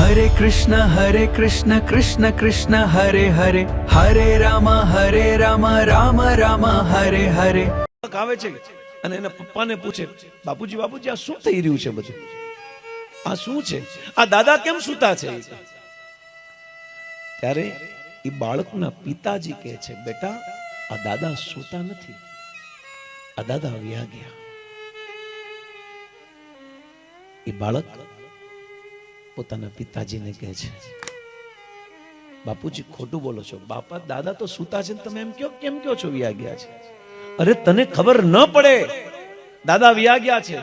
હરે કૃષ્ણ કૃષ્ણ કૃષ્ણ હરે હરે હરે રામ રામ રામ હરે હરે. આવે છે અને એના પપ્પાને પૂછે, બાપુજી બાપુજી આ શું થઈ રહ્યું છે બધું? આ શું છે? આ દાદા કેમ સૂતા છે? ત્યારે એ બાળકના પિતાજી કહે છે, બેટા આ દાદા સૂતા નથી, આ દાદા વ્યા ગયા. એ બાળક પોતાના પિતાજીને કહે છે, બાપુજી ખોટું બોલો છો, બાપા દાદા તો સૂતા છે, તમે એમ કયો કેમ કયો છો વ્યા ગયા છે? અરે તને ખબર ન પડે દાદા વ્યા ગયા છે?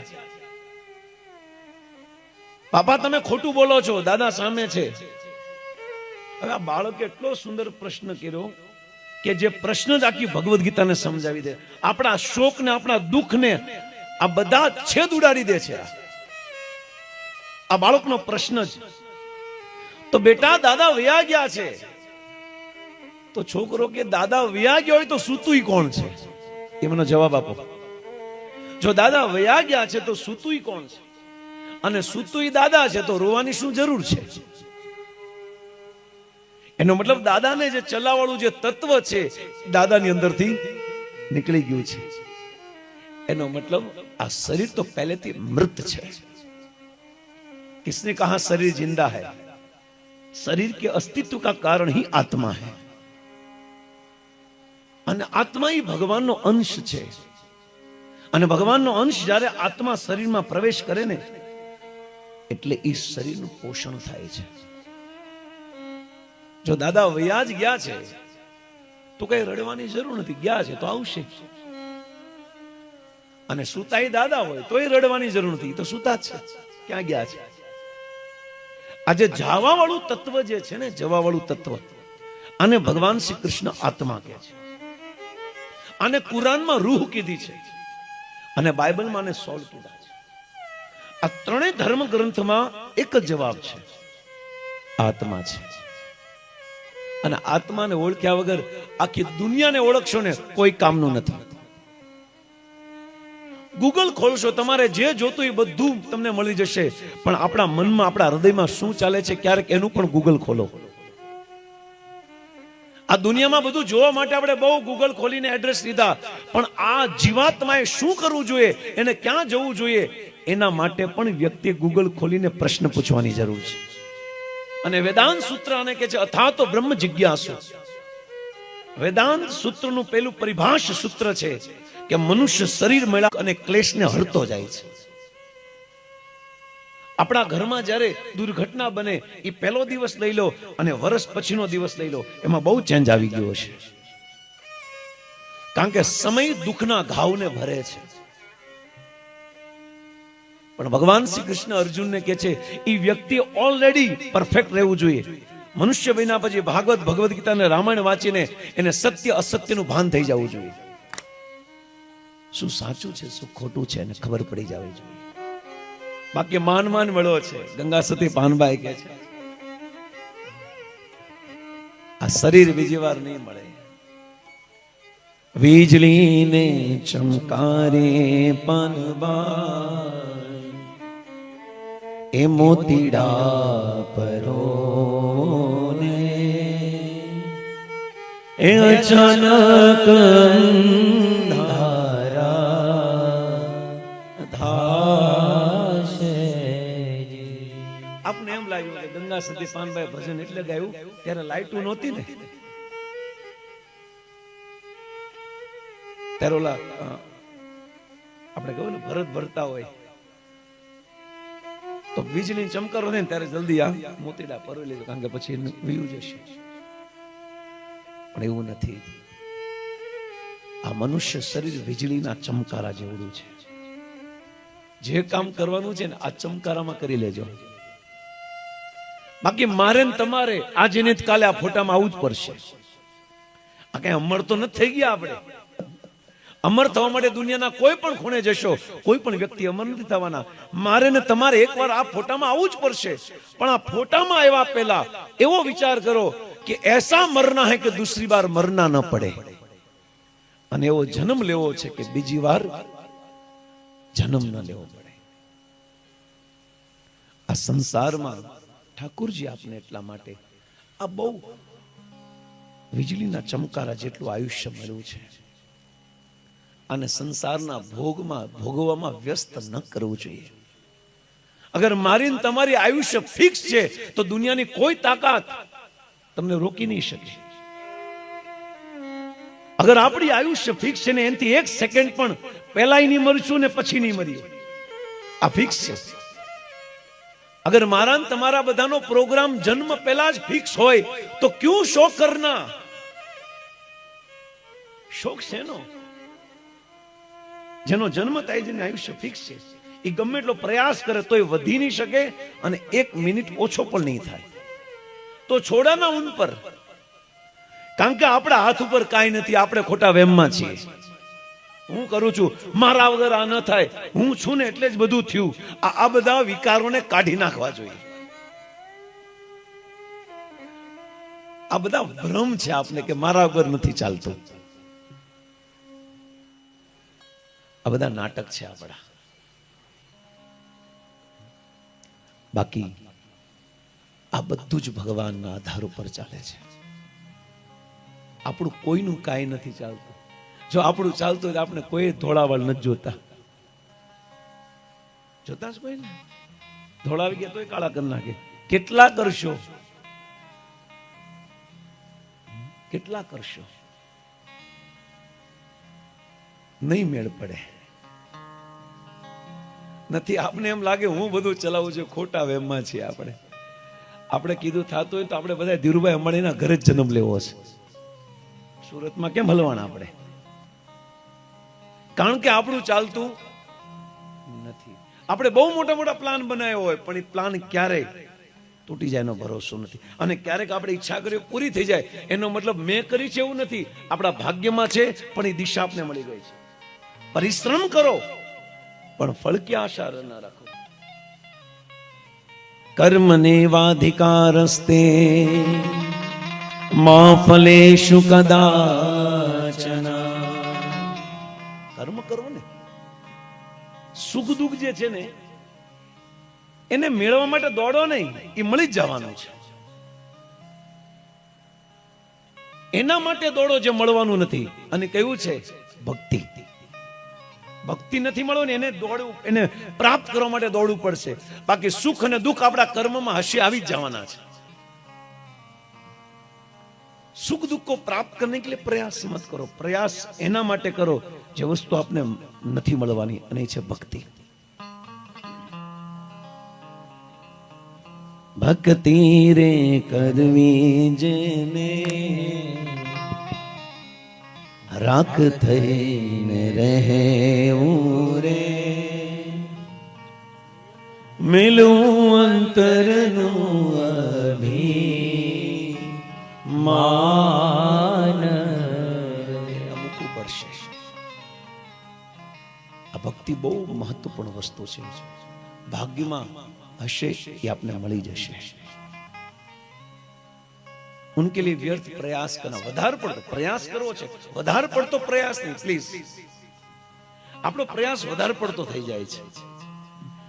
બાપા તમે ખોટું બોલો છો, દાદા સામે છે. હવે આ બાળકે એટલો સુંદર પ્રશ્ન કર્યો કે જે પ્રશ્ન જ આખી ભગવદ્ ગીતાને સમજાવી દે. આપણા શોક ને આપણા દુઃખ ને આ બધા છેદ ઉડાડી દે છે આ બાળકનો પ્રશ્ન જ. તો બેટા દાદા વ્યા ગયા છે. તો છોકરો કે દાદા વ્યા ગયા હોય તો સૂતું કોણ છે? એ મને જવાબ આપો. જો દાદા વ્યા ગયા છે તો સૂતું કોણ છે? અને સૂતું દાદા છે તો રોવાની શું જરૂર છે? એનો મતલબ દાદાને જે ચલાવવાળું જે તત્વ છે દાદાની અંદરથી નીકળી ગયું છે. એનો મતલબ આ શરીર તો પહેલેથી મૃત છે. किसने कहा शरीर जिंदा है? शरीर के अस्तित्व का कारण ही आत्मा है. અને આત્મા ही ભગવાનનો અંશ છે. અને ભગવાનનો અંશ જ્યારે આત્મા શરીરમાં પ્રવેશ કરે ને એટલે એ શરીરનું પોષણ થાય છે. જો દાદા વયા જ ગયા છે તો કઈ રડવાની જરૂર નથી, ગયા છે તો આવશે. અને સુતાઈ દાદા હોય તોય રડવાની જરૂર નથી, તો સુતા જ છે, ક્યાં ગયા છે? આજે જવા વાળું તત્વ જે છે ને, જવા વાળું તત્વ, અને ભગવાન શ્રી કૃષ્ણ આત્મા કહે છે. અને કુરાનમાં રૂહ કીધી છે અને બાઇબલમાં ને સોલ કીધા છે. આ ત્રણેય ધર્મ ગ્રંથમાં એક જ જવાબ છે, આત્મા છે. અને આત્માને ઓળખ્યા વગર આખી દુનિયાને ઓળખશો ને કોઈ કામનું નથી. ગૂગલ ખોલશો, તમારે જે જોતું એ બધું તમને મળી જશે, પણ આપણા મનમાં આપણા હૃદયમાં શું ચાલે છે ક્યારેક એનું પણ ગૂગલ ખોલો. આ દુનિયામાં બધું જોવા માટે આપણે બહુ ગૂગલ ખોલીને એડ્રેસ લીધા, પણ આ જીવાત્માએ શું કરવું જોઈએ, એને ક્યાં જવું જોઈએ, એના માટે પણ વ્યક્તિએ ગૂગલ ખોલીને પ્રશ્ન પૂછવાની જરૂર છે. અને વેદાંત સૂત્ર આને કહે છે અથાતો બ્રહ્મ જિજ્ઞાસુ. વેદાંત સૂત્રનું પેલું પરિભાષ સૂત્ર છે કે મનુષ્ય શરીર મળ્યા અને ક્લેશને હરતો જાય છે. આપણા ઘરમાં જ્યારે દુર્ઘટના બને એ પહેલો દિવસ લઈ લો અને વર્ષ પછીનો દિવસ લઈ લો, એમાં બહુ ચેન્જ આવી ગયો છે. કારણ કે સમય દુઃખના ઘાવને ભરે છે. પણ ભગવાન શ્રી કૃષ્ણ અર્જુનને કહે છે એ વ્યક્તિ ઓલરેડી પરફેક્ટ રહેવું જોઈએ. મનુષ્ય બન્યા પછી ભાગવત ભગવદ્ ગીતા અને રામાયણ વાંચીને એને સત્ય અસત્યનું ભાન થઈ જવું જોઈએ. શું સાચું છે શું ખોટું છે એને ખબર પડી જવી જોઈએ. બાકી માન મળ્યો છે. ગંગા સતી પાનબાઈ કહે છે આ શરીર બીજી વાર નહીં મળે. વીજળીને ચમકારે પાનબાઈ એ મોતીડા પરોને એ અચાનક આપને એમ લાગ્યું કે ગંગા સતી પાનબાઈ ભજન એટલે ગાયું ત્યારે લાઈટું નહોતી ને, ત્યારે ઓલા આપણે કહ્યું ને ભરત ભરતા હોય તો વીજળી ચમકારો ને ત્યારે જલ્દી આ મોતીડા પરવી લેજો, કારણ કે પછી વીયું જશે. પણ એવું નથી. આ મનુષ્ય શરીર વીજળીના ચમકારા જેવડું છે. જે કામ કરવાનું છે ને આ ચમકારામાં કરી લેજો. બાકી મારે ને તમારે આજે ને કાલે આ ફોટામાં આવવું જ પડશે. આ કઈ અમર તો નથી થઈ ગયા. આપણે અમર થવા માટે દુનિયાના કોઈ પણ ખૂણે જશો, કોઈ પણ વ્યક્તિ અમર નથી થવાના. મારે ને તમારે એકવાર આ ફોટામાં આવવું જ પડશે. પણ આ ફોટામાં આવ્યા પહેલા એવો વિચાર કરો કે એસા મરના હે કે દૂસરી બાર મરના ન પડે. અને એવો જન્મ લેવો છે કે બીજી વાર જન્મ ન લેવો પડે. આ સંસારમાં ઠાકુરજી આપને એટલા માટે આ બહુ વીજળીના ચમકારા જેટલું આયુષ્ય મળ્યું છે. અને સંસારના ભોગવામાં વ્યસ્ત ન કરવું જોઈએ. અગર મારીને તમારી આયુષ્ય ફિક્સ છે તો દુનિયાની કોઈ તાકાત તમને રોકી નહીં શકે. અગર આપણી આયુષ્ય ફિક્સ છે ને એનાથી 1 સેકન્ડ પણ પહેલાય નહીં મરશું ને પછી નહીં મરીએ, આ ફિક્સ છે. અગર મારા ને તમારા બધાનો પ્રોગ્રામ જન્મ પહેલા જ ફિક્સ હોય તો ક્યું શોક કરના? શોક છે નો જેનો જન્મ થાય જેને આયુષ્ય ફિક્સ છે એ ગમે એટલો પ્રયાસ કરે તોય વધી નહીં શકે અને 1 મિનિટ ઓછો પણ નહીં થાય. તો છોડાના ઉન પર, કારણ કે આપણા હાથ ઉપર કાંઈ નથી, આપણે ખોટા વહેમમાં છીએ. હું કરું છું, મારા વગર આ ન થાય, હું છું ને એટલે જ બધું થયું. આ બધા વિકારોને કાઢી નાખવા જોઈએ. આ બધા ભ્રમ છે આપને કે મારા વગર નથી ચાલતું. આ બધા નાટક છે આપણા. બાકી આ બધું જ ભગવાનના આધાર ઉપર ચાલે છે. આપણું કોઈનું કાંઈ નથી ચાલતું. જો આપણું ચાલતું હોય તો આપણે કોઈ ધોળાવાળ નથી જોતા. જોતા જ કોઈ ને ધોળાવી ગયા તોય કાળા કરી નાખે. કેટલા કરશો, કેટલા કરશો, નહીં મેળ પડે. નથી આપને એમ લાગે હું બધું ચલાવું છું, ખોટા વેમમાં છીએ આપણે કીધું થતું હોય તો આપણે બધા ધીરુભાઈ અંબાણીના ઘરે જ જન્મ લેવો છે. સુરતમાં કેમ હલવાના આપણે? કારણ કે આપણું ચાલતું નથી. આપણે બહુ મોટા મોટા પ્લાન બનાવ્યો હોય પણ એ પ્લાન ક્યારેય તૂટી જાય એનો ભરોસો નથી. અને ક્યારેક આપણે ઈચ્છા કરી પૂરી થઈ જાય એનો મતલબ મેં કરી છે એવું નથી, આપણા ભાગ્યમાં છે પણ એ દિશા આપને મળી ગઈ છે. પરિશ્રમ કરો પણ ફળ की આશા ન રાખો. કર્મનેવાધિકારસ્તે મા ફલેષુ કદાચન. કર્મ કરો ને, સુખ દુઃખ જે છે ને એને મેળવવા માટે દોડો નહીં, એ મળી જ જવાનું છે. એના માટે દોડો જે મળવાનું નથી. અને કયું છે? ભક્તિ. ભક્તિ નથી મળવાની, એને દોડવું, એને પ્રાપ્ત કરવા માટે દોડવું પડશે. બાકી સુખ અને દુઃખ આપણા કર્મમાં હશે આવી જ જવાના છે. સુખ દુઃખ કો પ્રાપ્ત કરને કે લીએ પ્રયાસ મત કરો. પ્રયાસ એના માટે કરો જે વસ્તુ આપને નથી મળવાની, અને એ છે ભક્તિ. ભક્તિ રે કરવી જેને રાખ થઈને રહેવું રે, મિલું અંતરનું અભિમાન. મૂકવું પડશે. આ ભક્તિ બહુ મહત્વપૂર્ણ વસ્તુ છે. ભાગ્યમાં હશે એ આપને મળી જશે. उनके लिए व्यर्थ प्रयास करना, વધારે પડતો પ્રયાસ કરવો છે, વધારે પડતો પ્રયાસ નહીં પ્લીઝ. આપણો પ્રયાસ વધારે પડતો થઈ જાય છે.